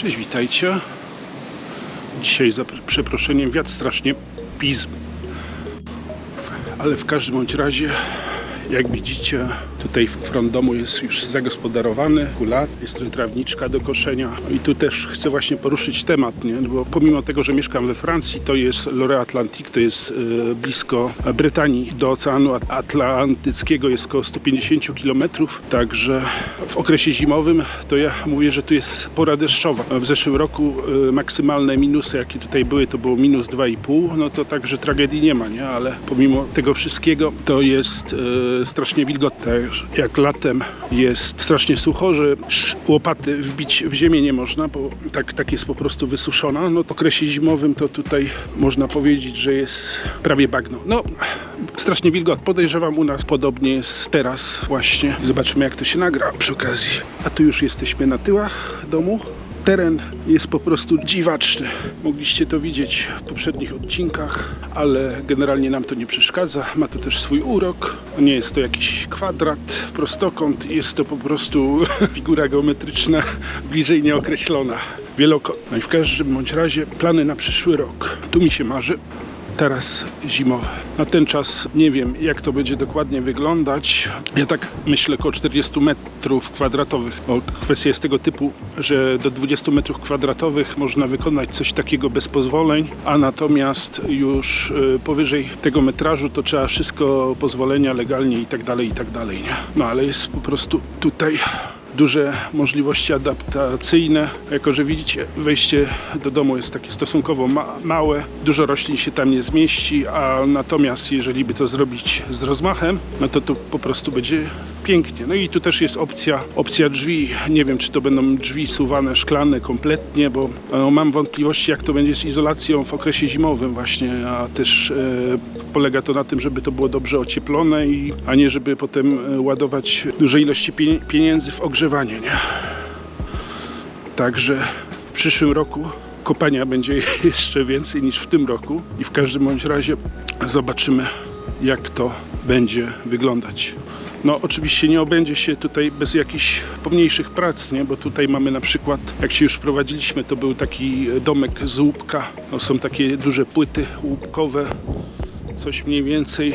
Cześć, witajcie. Dzisiaj za przeproszeniem wiatr strasznie pizm. Ale w każdym bądź razie, jak widzicie, tutaj front domu jest już zagospodarowany, lat, jest tutaj trawniczka do koszenia. I tu też chcę właśnie poruszyć temat, nie? Bo pomimo tego, że mieszkam we Francji, to jest Lorient Atlantique, to jest blisko Brytanii, do Oceanu Atlantyckiego jest około 150 km, także w okresie zimowym to ja mówię, że tu jest pora deszczowa. W zeszłym roku maksymalne minusy, jakie tutaj były, to było minus 2,5, no to także tragedii nie ma, nie? Ale pomimo tego wszystkiego to jest strasznie wilgotne. Jak latem jest strasznie sucho, że łopaty wbić w ziemię nie można, bo tak jest po prostu wysuszona. No w okresie zimowym to tutaj można powiedzieć, że jest prawie bagno. No, strasznie wilgotno. Podejrzewam, u nas podobnie jest teraz właśnie. Zobaczymy, jak to się nagra przy okazji. A tu już jesteśmy na tyłach domu. Teren jest po prostu dziwaczny. Mogliście to widzieć w poprzednich odcinkach, ale generalnie nam to nie przeszkadza. Ma to też swój urok. Nie jest to jakiś kwadrat, prostokąt. Jest to po prostu figura geometryczna, bliżej nieokreślona. Wielokąt. No i w każdym bądź razie plany na przyszły rok. Tu mi się marzy taras zimowy. Na ten czas nie wiem, jak to będzie dokładnie wyglądać. Ja tak myślę, około 40 metrów kwadratowych. Bo kwestia jest tego typu, że do 20 metrów kwadratowych można wykonać coś takiego bez pozwoleń, a natomiast już powyżej tego metrażu to trzeba wszystko, pozwolenia legalnie i tak dalej, nie? No ale jest po prostu tutaj duże możliwości adaptacyjne. Jako że widzicie, wejście do domu jest takie stosunkowo małe, dużo roślin się tam nie zmieści, a natomiast jeżeli by to zrobić z rozmachem, no to tu po prostu będzie pięknie. No i tu też jest opcja drzwi. Nie wiem, czy to będą drzwi suwane, szklane kompletnie, bo mam wątpliwości, jak to będzie z izolacją w okresie zimowym właśnie, a też polega to na tym, żeby to było dobrze ocieplone, a nie żeby potem ładować duże ilości pieniędzy w ogrzewanie, nie? Także w przyszłym roku kopania będzie jeszcze więcej niż w tym roku i w każdym bądź razie zobaczymy, jak to będzie wyglądać. No oczywiście nie obędzie się tutaj bez jakichś pomniejszych prac, nie? Bo tutaj mamy na przykład, jak się już wprowadziliśmy, to był taki domek z łupka. No, są takie duże płyty łupkowe, coś mniej więcej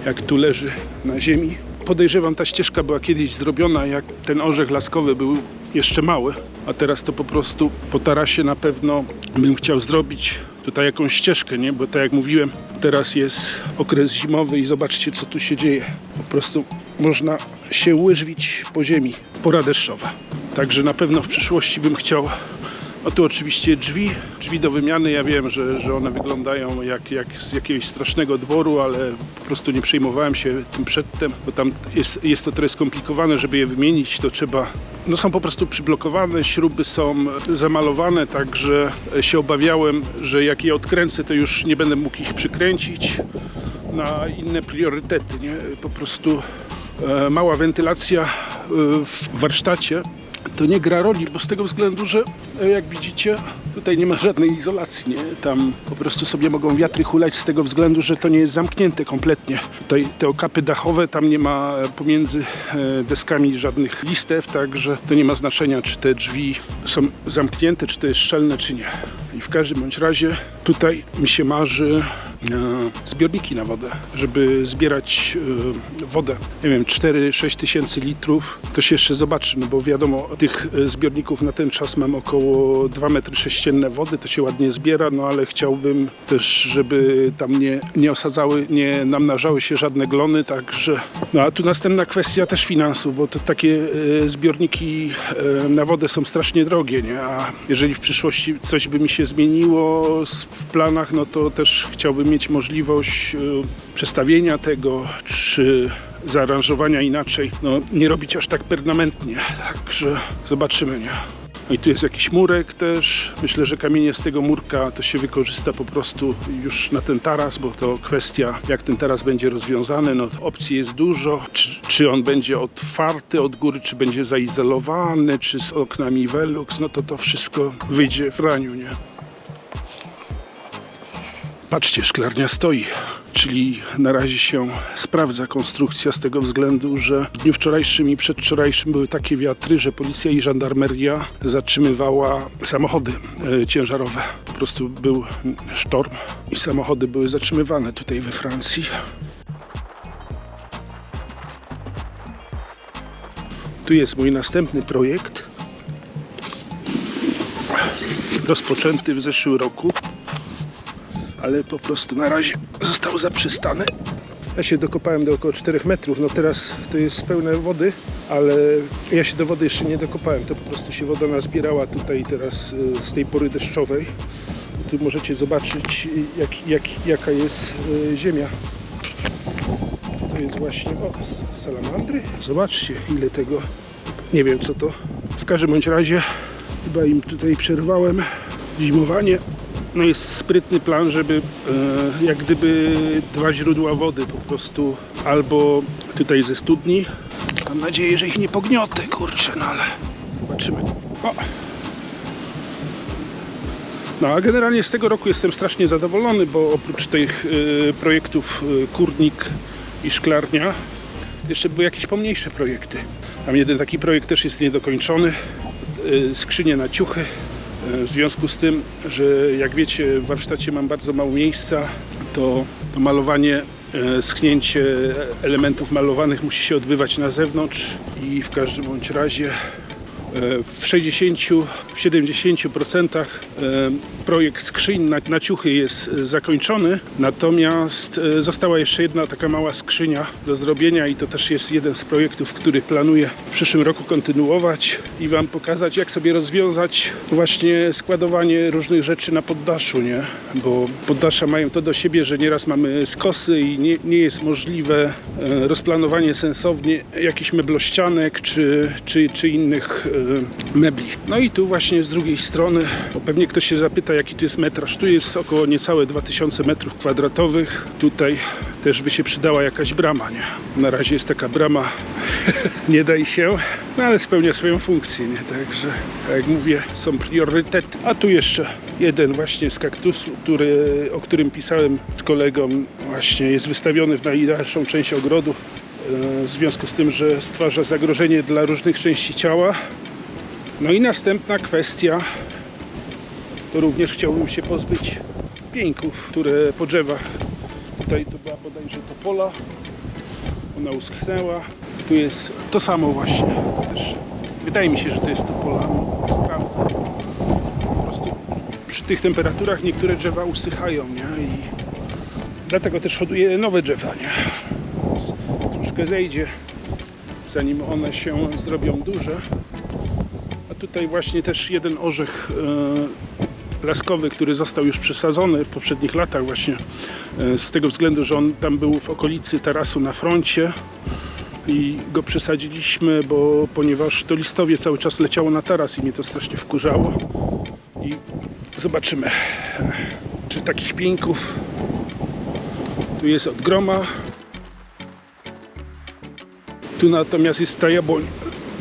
jak tu leży na ziemi. Podejrzewam, ta ścieżka była kiedyś zrobiona, jak ten orzech laskowy był jeszcze mały, a teraz to po prostu po tarasie na pewno bym chciał zrobić tutaj jakąś ścieżkę, nie? Bo tak jak mówiłem, teraz jest okres zimowy i zobaczcie, co tu się dzieje. Po prostu można się łyżwić po ziemi. Pora deszczowa. Także na pewno w przyszłości bym chciał. No tu oczywiście drzwi do wymiany. Ja wiem, że one wyglądają jak z jakiegoś strasznego dworu, ale po prostu nie przejmowałem się tym przedtem, bo tam jest to trochę skomplikowane, żeby je wymienić, to trzeba. No są po prostu przyblokowane, śruby są zamalowane, także się obawiałem, że jak je odkręcę, to już nie będę mógł ich przykręcić na inne priorytety, nie? Po prostu mała wentylacja w warsztacie to nie gra roli, bo z tego względu, że jak widzicie, tutaj nie ma żadnej izolacji, nie? Tam po prostu sobie mogą wiatry hulać z tego względu, że to nie jest zamknięte kompletnie. Tutaj te okapy dachowe, tam nie ma pomiędzy deskami żadnych listew, także to nie ma znaczenia, czy te drzwi są zamknięte, czy to jest szczelne, czy nie. I w każdym bądź razie tutaj mi się marzy zbiorniki na wodę, żeby zbierać wodę. Nie wiem, 4-6 tysięcy litrów. To się jeszcze zobaczymy, bo wiadomo, tych zbiorników na ten czas mam około 2 metry sześcienne wody, to się ładnie zbiera, no ale chciałbym też, żeby tam nie osadzały, nie namnażały się żadne glony, także. No a tu następna kwestia też finansów, bo to takie zbiorniki na wodę są strasznie drogie, nie? A jeżeli w przyszłości coś by mi się zmieniło w planach, no to też chciałbym mieć możliwość przestawienia tego, czy zaaranżowania inaczej, no nie robić aż tak permanentnie, także zobaczymy, nie? No i tu jest jakiś murek też. Myślę, że kamienie z tego murka to się wykorzysta po prostu już na ten taras, bo to kwestia, jak ten taras będzie rozwiązany. No opcji jest dużo. Czy on będzie otwarty od góry, czy będzie zaizolowany, czy z oknami Velux, no to wszystko wyjdzie w raniu, nie? Patrzcie, szklarnia stoi, czyli na razie się sprawdza konstrukcja z tego względu, że w dniu wczorajszym i przedwczorajszym były takie wiatry, że policja i żandarmeria zatrzymywała samochody ciężarowe. Po prostu był sztorm i samochody były zatrzymywane tutaj we Francji. Tu jest mój następny projekt, rozpoczęty w zeszłym roku, ale po prostu na razie został zaprzestany. Ja się dokopałem do około 4 metrów, no teraz to jest pełne wody, ale ja się do wody jeszcze nie dokopałem, to po prostu się woda nazbierała tutaj teraz z tej pory deszczowej. Tu możecie zobaczyć jaka jest ziemia. To jest właśnie, salamandry. Zobaczcie ile tego, nie wiem co to. W każdym bądź razie chyba im tutaj przerwałem zimowanie. No jest sprytny plan, żeby jak gdyby 2 źródła wody po prostu, albo tutaj ze studni. Mam nadzieję, że ich nie pogniotę, kurczę, no ale zobaczymy. O. No a generalnie z tego roku jestem strasznie zadowolony, bo oprócz tych projektów kurnik i szklarnia jeszcze były jakieś pomniejsze projekty. Tam jeden taki projekt też jest niedokończony, skrzynie na ciuchy. W związku z tym, że jak wiecie w warsztacie mam bardzo mało miejsca, to malowanie, schnięcie elementów malowanych musi się odbywać na zewnątrz i w każdym bądź razie w 60-70% projekt skrzyń na ciuchy jest zakończony, natomiast została jeszcze jedna taka mała skrzynia do zrobienia i to też jest jeden z projektów, który planuję w przyszłym roku kontynuować i Wam pokazać, jak sobie rozwiązać właśnie składowanie różnych rzeczy na poddaszu, nie? Bo poddasza mają to do siebie, że nieraz mamy skosy i nie jest możliwe rozplanowanie sensownie jakichś meblościanek czy innych mebli. No i tu właśnie z drugiej strony, bo pewnie ktoś się zapyta, jaki tu jest metraż. Tu jest około niecałe 2000 m2. Tutaj też by się przydała jakaś brama, nie? Na razie jest taka brama, nie daj się, no ale spełnia swoją funkcję, nie? Także, jak mówię, są priorytety. A tu jeszcze jeden właśnie z kaktusu, o którym pisałem z kolegą, właśnie jest wystawiony w najdalszą część ogrodu, w związku z tym, że stwarza zagrożenie dla różnych części ciała. No i następna kwestia, to również chciałbym się pozbyć pieńków, które po drzewach, tutaj to była bodajże topola, ona uschnęła, tu jest to samo właśnie, to też wydaje mi się, że to jest topola, sprawdzę. Po prostu przy tych temperaturach niektóre drzewa usychają, nie? I dlatego też hoduję nowe drzewa, nie? Troszkę zejdzie, zanim one się zrobią duże. A tutaj właśnie też jeden orzech laskowy, który został już przesadzony w poprzednich latach właśnie z tego względu, że on tam był w okolicy tarasu na froncie i go przesadziliśmy, ponieważ to listowie cały czas leciało na taras i mnie to strasznie wkurzało. I zobaczymy, czy takich pieńków tu jest od groma. Tu natomiast jest ta jabłoń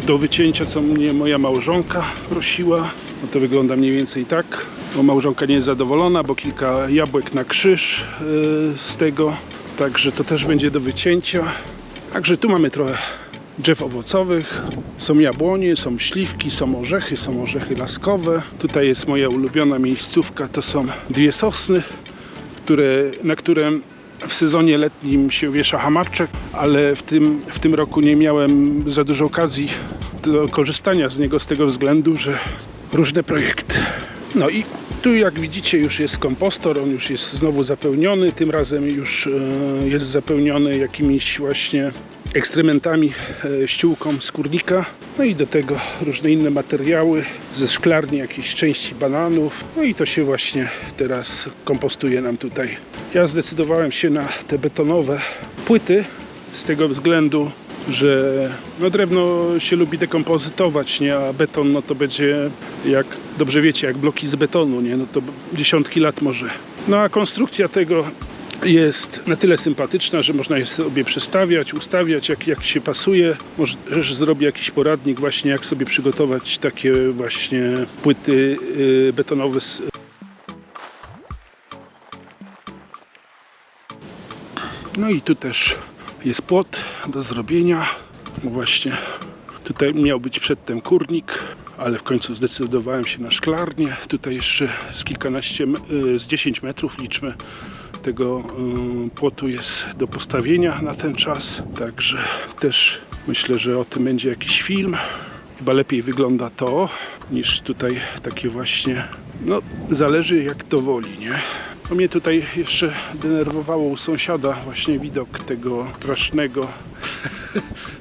do wycięcia, co mnie moja małżonka prosiła. No to wygląda mniej więcej tak. Bo małżonka nie jest zadowolona, bo kilka jabłek na krzyż z tego. Także to też będzie do wycięcia. Także tu mamy trochę drzew owocowych. Są jabłonie, są śliwki, są orzechy laskowe. Tutaj jest moja ulubiona miejscówka. To są 2 sosny, na które w sezonie letnim się wiesza hamaczek, ale w tym roku nie miałem za dużo okazji do korzystania z niego z tego względu, że różne projekty. No i tu jak widzicie już jest kompostor, on już jest znowu zapełniony, tym razem już jest zapełniony jakimiś właśnie ekstrementami, ściółką z kurnika. No i do tego różne inne materiały ze szklarni, jakieś części bananów. No i to się właśnie teraz kompostuje nam tutaj. Ja zdecydowałem się na te betonowe płyty z tego względu, że no drewno się lubi dekompozytować, nie? A beton no to będzie, jak dobrze wiecie, jak bloki z betonu, nie? No to dziesiątki lat może. No a konstrukcja tego jest na tyle sympatyczna, że można je sobie przestawiać, ustawiać jak się pasuje. Może też zrobię jakiś poradnik właśnie, jak sobie przygotować takie właśnie płyty betonowe No i tu też jest płot do zrobienia. Właśnie tutaj miał być przedtem kurnik, ale w końcu zdecydowałem się na szklarnię. Tutaj jeszcze z 10 metrów liczmy tego płotu jest do postawienia na ten czas. Także też myślę, że o tym będzie jakiś film. Chyba lepiej wygląda to niż tutaj takie właśnie, no zależy jak to woli, nie? No mnie tutaj jeszcze denerwowało u sąsiada właśnie widok tego strasznego,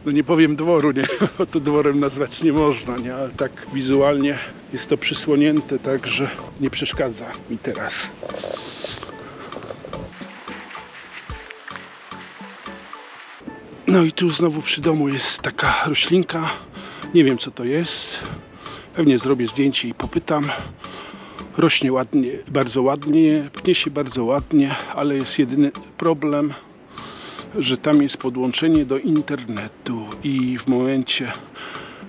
no nie powiem dworu, nie, bo to dworem nazwać nie można, nie, ale tak wizualnie jest to przysłonięte, także nie przeszkadza mi teraz. No i tu znowu przy domu jest taka roślinka, nie wiem co to jest, pewnie zrobię zdjęcie i popytam. Rośnie ładnie, bardzo ładnie, pnie się bardzo ładnie, ale jest jedyny problem, że tam jest podłączenie do internetu i w momencie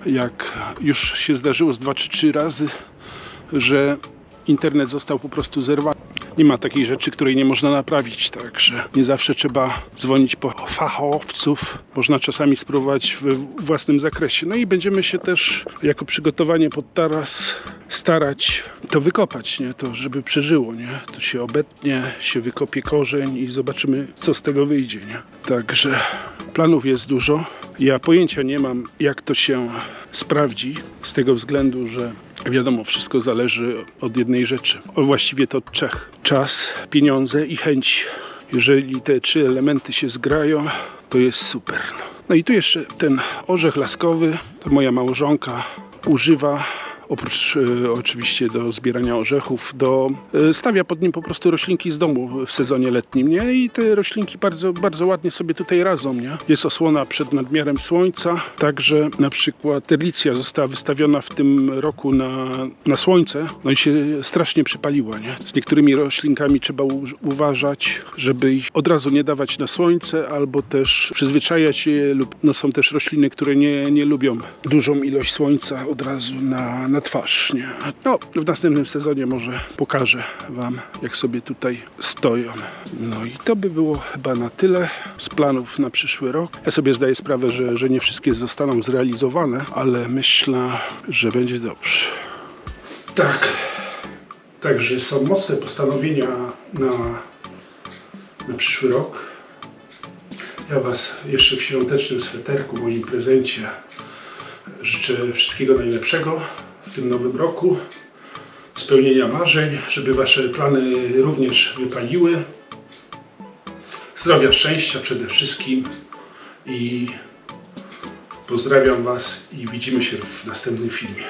jak już się zdarzyło z 2 czy 3 razy, że internet został po prostu zerwany. Nie ma takiej rzeczy, której nie można naprawić, także nie zawsze trzeba dzwonić po fachowców. Można czasami spróbować we własnym zakresie. No i będziemy się też jako przygotowanie pod taras starać to wykopać, nie? To żeby przeżyło, nie? To się obetnie, się wykopie korzeń i zobaczymy, co z tego wyjdzie, nie? Także planów jest dużo. Ja pojęcia nie mam, jak to się sprawdzi, z tego względu, że wiadomo, wszystko zależy od jednej rzeczy. Właściwie to od 3. Czas, pieniądze i chęć. Jeżeli te 3 elementy się zgrają, to jest super. No i tu jeszcze ten orzech laskowy, to moja małżonka używa. Oprócz oczywiście do zbierania orzechów, stawia pod nim po prostu roślinki z domu w sezonie letnim, nie? I te roślinki bardzo, bardzo ładnie sobie tutaj radzą, nie? Jest osłona przed nadmiarem słońca, także na przykład terlicja została wystawiona w tym roku na słońce, no i się strasznie przypaliła, nie? Z niektórymi roślinkami trzeba uważać, żeby ich od razu nie dawać na słońce, albo też przyzwyczajać je, lub no są też rośliny, które nie lubią dużą ilość słońca od razu na twarz, nie? No, w następnym sezonie może pokażę Wam, jak sobie tutaj stoją. No i to by było chyba na tyle z planów na przyszły rok. Ja sobie zdaję sprawę, że nie wszystkie zostaną zrealizowane, ale myślę, że będzie dobrze. Tak. Także są mocne postanowienia na przyszły rok. Ja Was jeszcze w świątecznym sweterku, moim prezencie, życzę wszystkiego najlepszego w tym nowym roku, spełnienia marzeń, żeby Wasze plany również wypaliły. Zdrowia, szczęścia przede wszystkim i pozdrawiam Was i widzimy się w następnym filmie.